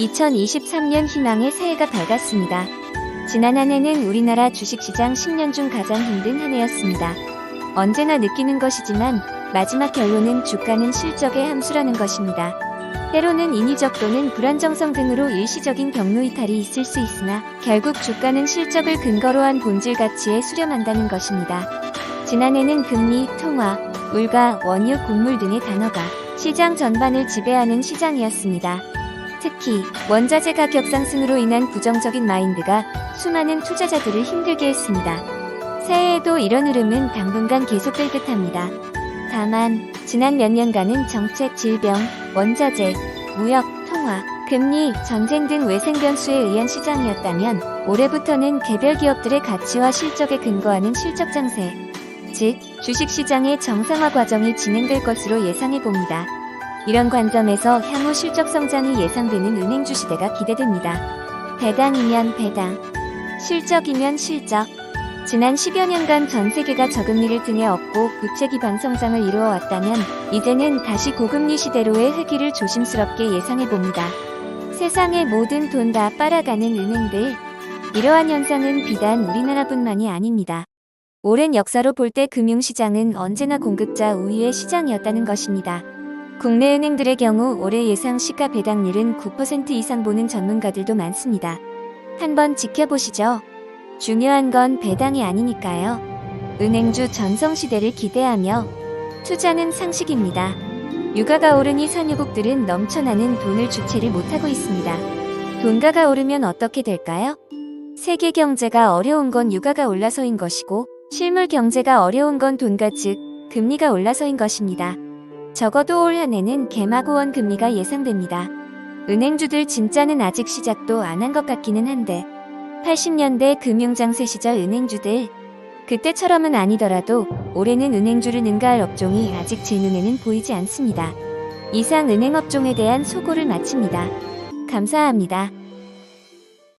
2023년 희망의 새해가 밝았습니다. 지난 한 해는 우리나라 주식시장 10년 중 가장 힘든 한 해였습니다. 언제나 느끼는 것이지만 마지막 결론은 주가는 실적의 함수라는 것입니다. 때로는 인위적 또는 불안정성 등으로 일시적인 경로 이탈이 있을 수 있으나 결국 주가는 실적을 근거로 한 본질 가치에 수렴한다는 것입니다. 지난해는 금리, 통화, 물가, 원유, 곡물 등의 단어가 시장 전반을 지배하는 시장이었습니다. 특히 원자재 가격 상승으로 인한 부정적인 마인드가 수많은 투자자들을 힘들게 했습니다. 새해에도 이런 흐름은 당분간 계속될 듯합니다. 다만 지난 몇 년간은 정책, 질병, 원자재, 무역, 통화, 금리, 전쟁 등 외생 변수에 의한 시장이었다면 올해부터는 개별 기업들의 가치와 실적에 근거하는 실적 장세, 즉 주식시장의 정상화 과정이 진행될 것으로 예상해봅니다. 이런 관점에서 향후 실적 성장이 예상되는 은행주 시대가 기대됩니다. 배당이면 배당, 실적이면 실적. 지난 10여 년간 전 세계가 저금리를 등에 업고 부채 기반 성장을 이루어왔다면 이제는 다시 고금리 시대로의 회귀를 조심스럽게 예상해봅니다. 세상의 모든 돈 다 빨아가는 은행들. 이러한 현상은 비단 우리나라뿐만이 아닙니다. 오랜 역사로 볼 때 금융시장은 언제나 공급자 우위의 시장이었다는 것입니다. 국내 은행들의 경우 올해 예상 시가 배당률은 9% 이상 보는 전문가들도 많습니다. 한번 지켜보시죠. 중요한 건 배당이 아니니까요. 은행주 전성시대를 기대하며 투자는 상식입니다. 유가가 오르니 산유국들은 넘쳐나는 돈을 주체를 못하고 있습니다. 돈가가 오르면 어떻게 될까요? 세계 경제가 어려운 건 유가가 올라서인 것이고 실물 경제가 어려운 건 돈가 즉 금리가 올라서인 것입니다. 적어도 올 한 해는 개마고원 금리가 예상됩니다. 은행주들 진짜는 아직 시작도 안 한 것 같기는 한데 80년대 금융장세 시절 은행주들 그때처럼은 아니더라도 올해는 은행주를 능가할 업종이 아직 제 눈에는 보이지 않습니다. 이상 은행업종에 대한 소고를 마칩니다. 감사합니다.